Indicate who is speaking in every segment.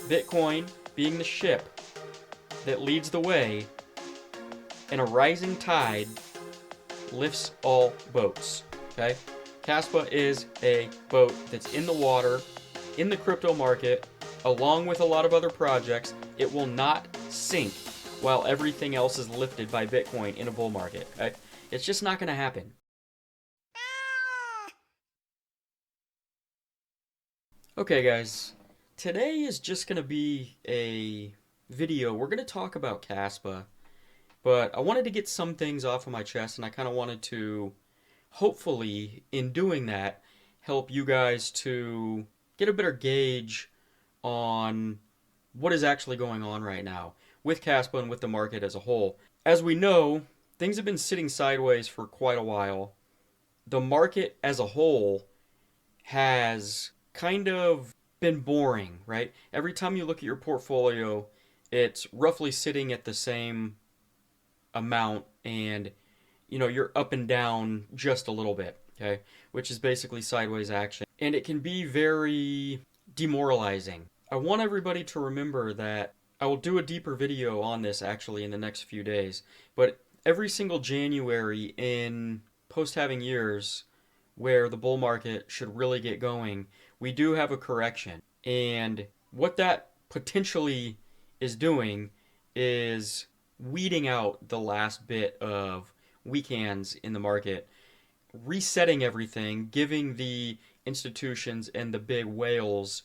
Speaker 1: Bitcoin being the ship that leads the way, and a rising tide lifts all boats. Okay? KASPA is a boat that's in the water, in the crypto market, along with a lot of other projects. It will not sink while everything else is lifted by Bitcoin in a bull market. Okay? It's just not going to happen. Okay, guys. Today is just going to be a video. We're going to talk about KASPA, but I wanted to get some things off of my chest, and I kind of wanted to, hopefully, in doing that, help you guys to get a better gauge on what is actually going on right now with KASPA and with the market as a whole. As we know, things have been sitting sideways for quite a while. The market as a whole has kind of been boring, right? Every time you look at your portfolio, it's roughly sitting at the same amount, and you're up and down just a little bit, okay? Which is basically sideways action. And it can be very demoralizing. I want everybody to remember that I will do a deeper video on this actually in the next few days, but every single January in post-halving years where the bull market should really get going, we do have a correction. And what that potentially is doing is weeding out the last bit of weak hands in the market, resetting everything, giving the institutions and the big whales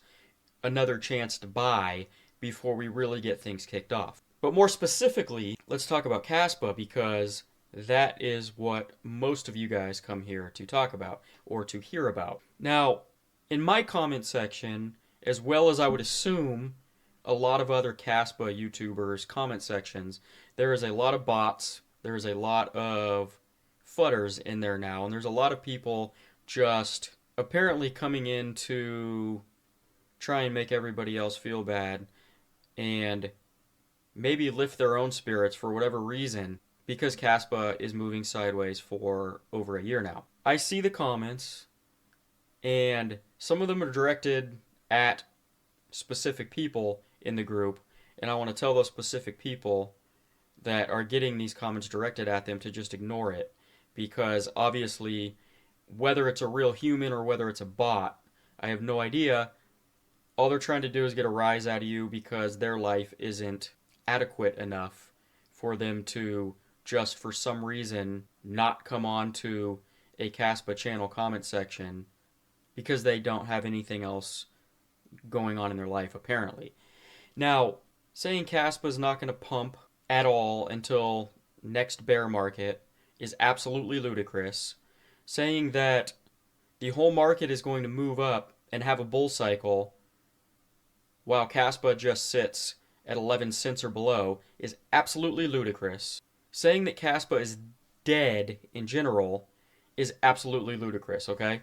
Speaker 1: another chance to buy before we really get things kicked off. But more specifically, let's talk about KASPA, because that is what most of you guys come here to talk about or to hear about. Now, in my comment section, as well as I would assume a lot of other KASPA YouTubers' comment sections, there is a lot of bots, there is a lot of fudders in there now, and there's a lot of people just apparently coming in to try and make everybody else feel bad and maybe lift their own spirits for whatever reason, because KASPA is moving sideways for over a year now. I see the comments, and some of them are directed at specific people in the group, and I want to tell those specific people that are getting these comments directed at them to just ignore it, because obviously, whether it's a real human or whether it's a bot, I have no idea. All they're trying to do is get a rise out of you because their life isn't adequate enough for them to just for some reason not come on to a KASPA channel comment section because they don't have anything else going on in their life, apparently. Now, saying KASPA is not going to pump at all until next bear market is absolutely ludicrous. Saying that the whole market is going to move up and have a bull cycle while KASPA just sits at 11 cents or below is absolutely ludicrous. Saying that KASPA is dead in general is absolutely ludicrous, okay?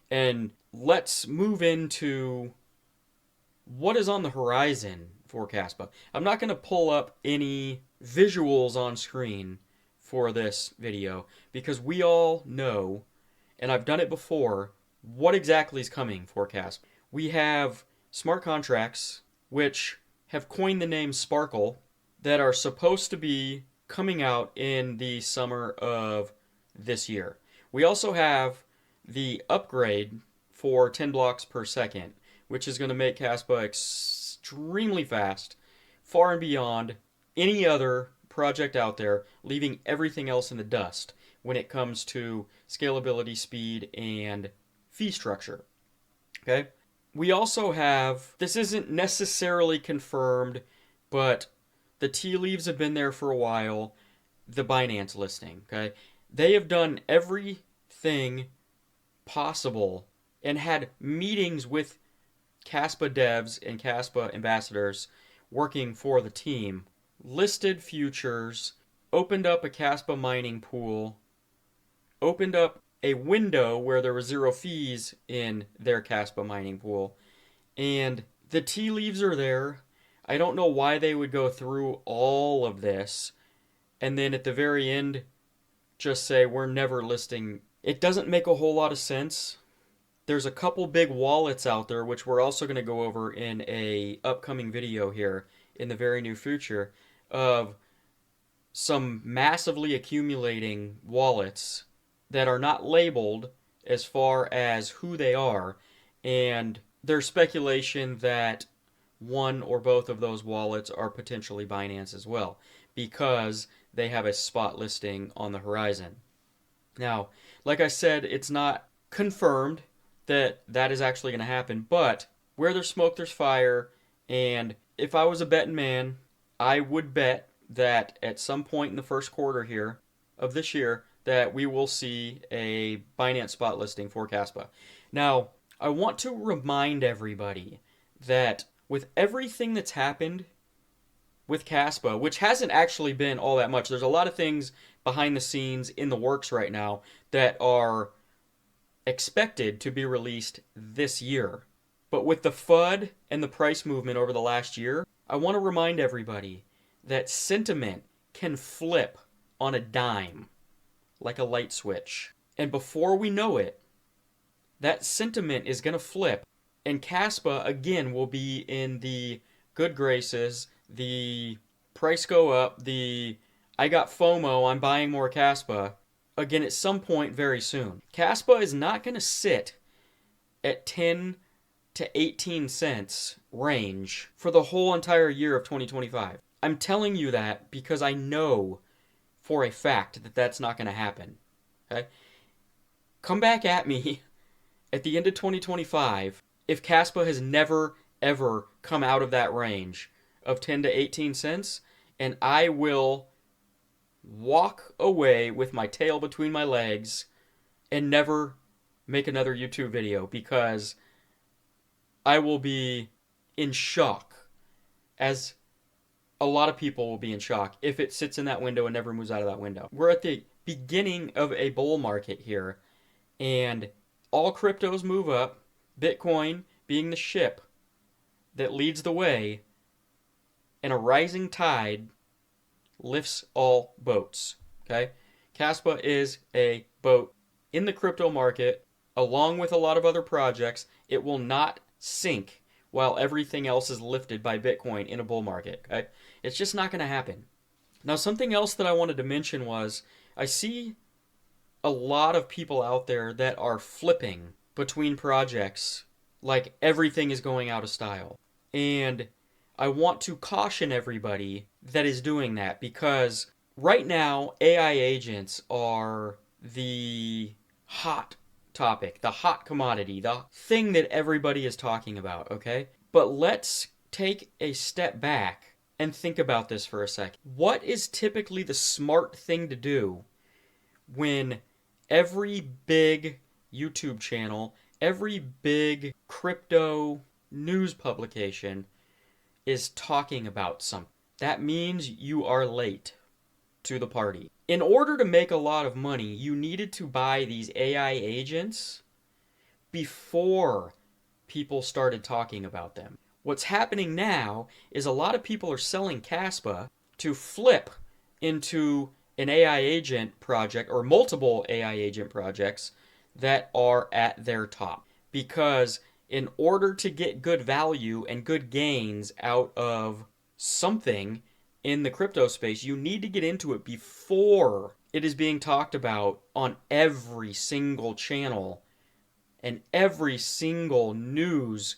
Speaker 1: And let's move into what is on the horizon for KASPA. I'm not going to pull up any visuals on screen for this video because we all know, and I've done it before, what exactly is coming for KASPA. We have smart contracts, which have coined the name Sparkle, that are supposed to be coming out in the summer of this year. We also have the upgrade for 10 blocks per second, which is going to make KASPA extremely fast, far and beyond any other project out there, leaving everything else in the dust when it comes to scalability, speed, and fee structure. Okay? We also have, this isn't necessarily confirmed, but the tea leaves have been there for a while, the Binance listing, okay? They have done everything possible and had meetings with KASPA devs and KASPA ambassadors working for the team, listed futures, opened up a KASPA mining pool, opened up a window where there were zero fees in their KASPA mining pool, and the tea leaves are there. I don't know why they would go through all of this and then at the very end just say we're never listing. It doesn't make a whole lot of sense. there's a couple big wallets out there, which we're also going to go over in a upcoming video here in the very near future, of some massively accumulating wallets that are not labeled as far as who they are, and there's speculation that one or both of those wallets are potentially Binance as well, because they have a spot listing on the horizon. Now, like I said, it's not confirmed that that is actually going to happen, but where there's smoke, there's fire, and if I was a betting man, I would bet that at some point in the first quarter here of this year that we will see a Binance spot listing for KASPA. Now, I want to remind everybody that with everything that's happened with KASPA, which hasn't actually been all that much, there's a lot of things behind the scenes in the works right now that are expected to be released this year. But with the FUD and the price movement over the last year, I want to remind everybody that sentiment can flip on a dime like a light switch. And before we know it, that sentiment is going to flip, and KASPA again will be in the good graces, the price go up, the I got FOMO, I'm buying more KASPA, again at some point very soon. KASPA is not going to sit at 10 to 18 cents range for the whole entire year of 2025. I'm telling you that because I know for a fact that that's not going to happen. Okay? Come back at me at the end of 2025 if KASPA has never, ever come out of that range of 10 to 18 cents, and I will walk away with my tail between my legs and never make another YouTube video, because I will be in shock, as a lot of people will be in shock, if it sits in that window and never moves out of that window. We're at the beginning of a bull market here, and all cryptos move up, Bitcoin being the ship that leads the way, and a rising tide lifts all boats. Okay? KASPA is a boat in the crypto market, along with a lot of other projects. It will not sink while everything else is lifted by Bitcoin in a bull market. Okay? It's just not going to happen. Now, something else that I wanted to mention was I see a lot of people out there that are flipping between projects like everything is going out of style. And I want to caution everybody that is doing that, because right now AI agents are the hot topic, the hot commodity, the thing that everybody is talking about, okay? But let's take a step back and think about this for a second. What is typically the smart thing to do when every big YouTube channel, every big crypto news publication is talking about something? That means you are late to the party. In order to make a lot of money, you needed to buy these AI agents before people started talking about them. What's happening now is a lot of people are selling KASPA to flip into an AI agent project or multiple AI agent projects that are at their top. Because in order to get good value and good gains out of something in the crypto space, you need to get into it before it is being talked about on every single channel and every single news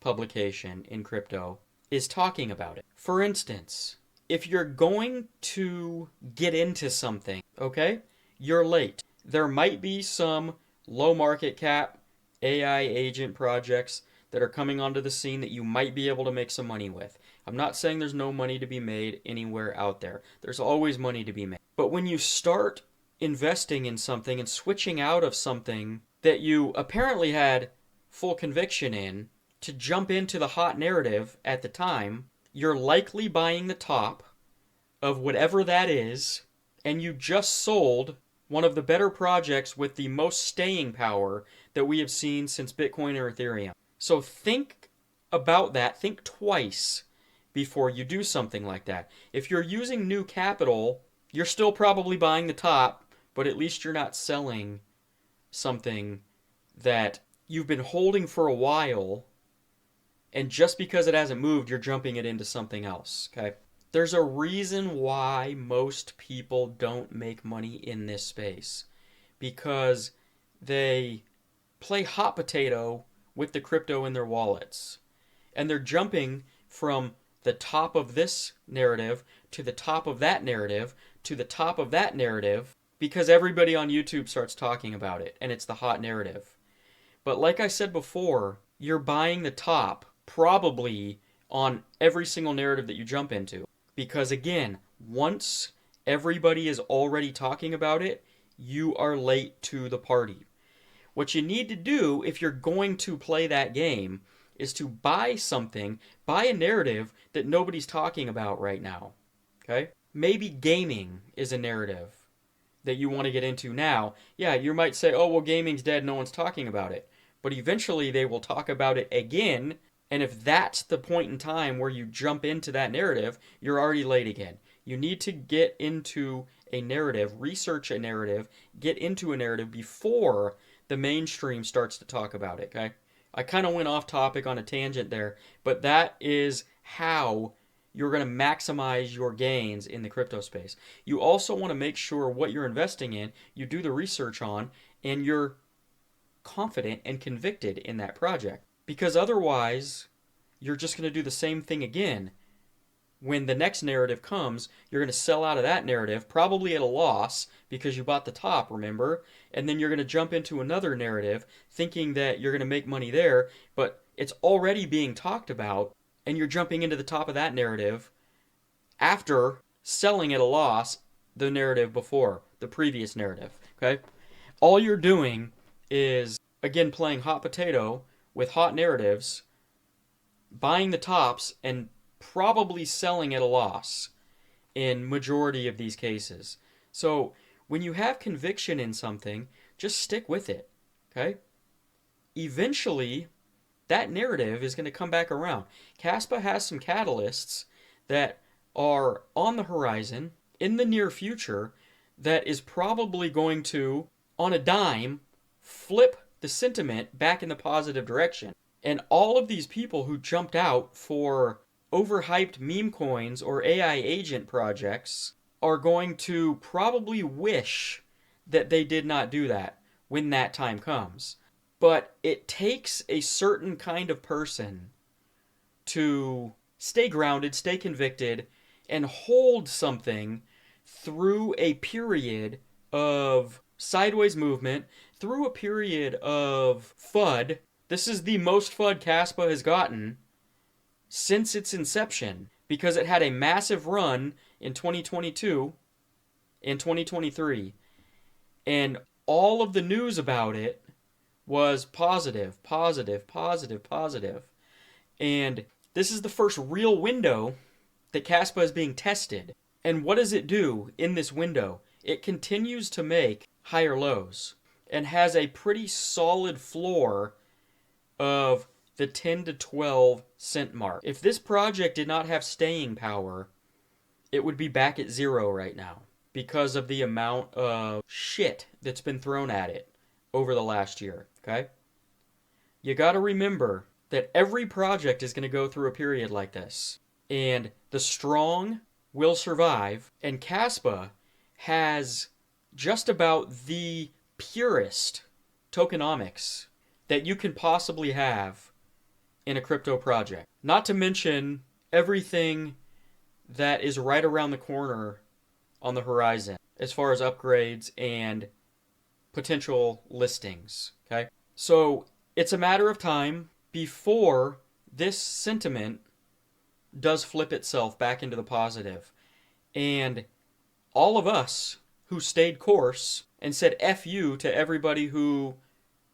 Speaker 1: publication in crypto is talking about it. For instance, if you're going to get into something, okay, you're late. There might be some low market cap AI agent projects that are coming onto the scene that you might be able to make some money with. I'm not saying there's no money to be made anywhere out there. There's always money to be made. But when you start investing in something and switching out of something that you apparently had full conviction in to jump into the hot narrative at the time, you're likely buying the top of whatever that is, and you just sold one of the better projects with the most staying power that we have seen since Bitcoin or Ethereum. So think about that. Think twice before you do something like that. If you're using new capital, you're still probably buying the top, but at least you're not selling something that you've been holding for a while, and just because it hasn't moved, you're jumping it into something else, okay? There's a reason why most people don't make money in this space, because they play hot potato with the crypto in their wallets. And they're jumping from the top of this narrative to the top of that narrative to the top of that narrative because everybody on YouTube starts talking about it and it's the hot narrative. But like I said before, you're buying the top probably on every single narrative that you jump into. Because again, once everybody is already talking about it, you are late to the party. What you need to do if you're going to play that game is to buy something, buy a narrative that nobody's talking about right now. Okay? Maybe gaming is a narrative that you want to get into now. Yeah, you might say, oh, well, gaming's dead, no one's talking about it. But eventually they will talk about it again, and if that's the point in time where you jump into that narrative, you're already late again. You need to get into a narrative, research a narrative, get into a narrative before the mainstream starts to talk about it, okay? I kind of went off topic on a tangent there, but that is how you're going to maximize your gains in the crypto space. You also want to make sure what you're investing in, you do the research on, and you're confident and convicted in that project. Because otherwise, you're just going to do the same thing again. When the next narrative comes, you're going to sell out of that narrative, probably at a loss because you bought the top, remember? And then you're going to jump into another narrative thinking that you're going to make money there, but it's already being talked about, and you're jumping into the top of that narrative after selling at a loss the narrative before, the previous narrative, okay? All you're doing is, again, playing hot potato with hot narratives, buying the tops, and probably selling at a loss in majority of these cases. So when you have conviction in something, just stick with it, okay? Eventually, that narrative is going to come back around. KASPA has some catalysts that are on the horizon in the near future that is probably going to, on a dime, flip the sentiment back in the positive direction. And all of these people who jumped out for overhyped meme coins or AI agent projects are going to probably wish that they did not do that when that time comes. But it takes a certain kind of person to stay grounded, stay convicted, and hold something through a period of sideways movement, through a period of FUD. This is the most FUD KASPA has gotten since its inception, because it had a massive run in 2022 and 2023. And all of the news about it was positive, positive, positive, positive. And this is the first real window that KASPA is being tested. And what does it do in this window? It continues to make higher lows and has a pretty solid floor of the 10 to 12 cent mark. If this project did not have staying power, it would be back at zero right now because of the amount of shit that's been thrown at it over the last year, okay? You got to remember that every project is going to go through a period like this. And the strong will survive, and KASPA has just about the purest tokenomics that you can possibly have in a crypto project. Not to mention everything that is right around the corner on the horizon as far as upgrades and potential listings, okay? So it's a matter of time before this sentiment does flip itself back into the positive. And all of us who stayed course and said F you to everybody who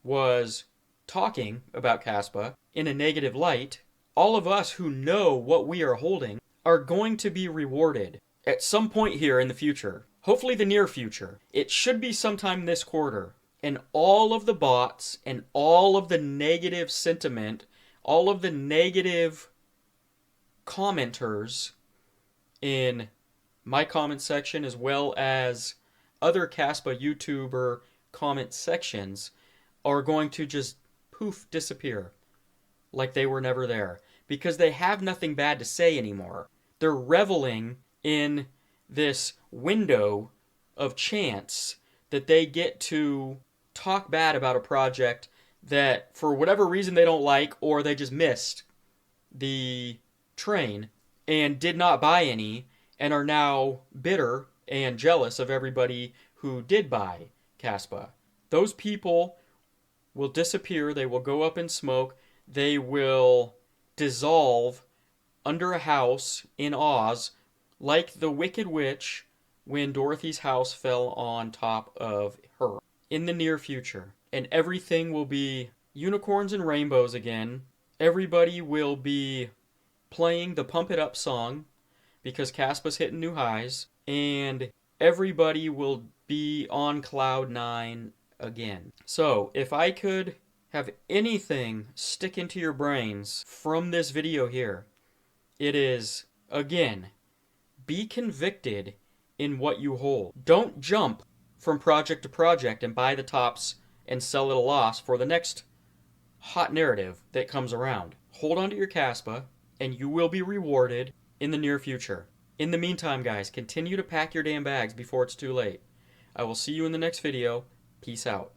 Speaker 1: was talking about KASPA in a negative light, all of us who know what we are holding are going to be rewarded at some point here in the future. Hopefully the near future. It should be sometime this quarter. And all of the bots and all of the negative sentiment, all of the negative commenters in my comment section as well as other KASPA YouTuber comment sections are going to just poof, disappear like they were never there because they have nothing bad to say anymore. They're reveling in this window of chance that they get to talk bad about a project that for whatever reason they don't like, or they just missed the train and did not buy any and are now bitter and jealous of everybody who did buy KASPA. Those people will disappear, they will go up in smoke, they will dissolve under a house in Oz like the Wicked Witch when Dorothy's house fell on top of her in the near future. And everything will be unicorns and rainbows again. Everybody will be playing the Pump It Up song because KASPA's hitting new highs. And everybody will be on cloud nine again. So, if I could have anything stick into your brains from this video here, it is, again, be convicted in what you hold. Don't jump from project to project and buy the tops and sell at a loss for the next hot narrative that comes around. Hold on to your KASPA, and you will be rewarded in the near future. In the meantime, guys, continue to pack your damn bags before it's too late. I will see you in the next video. Peace out.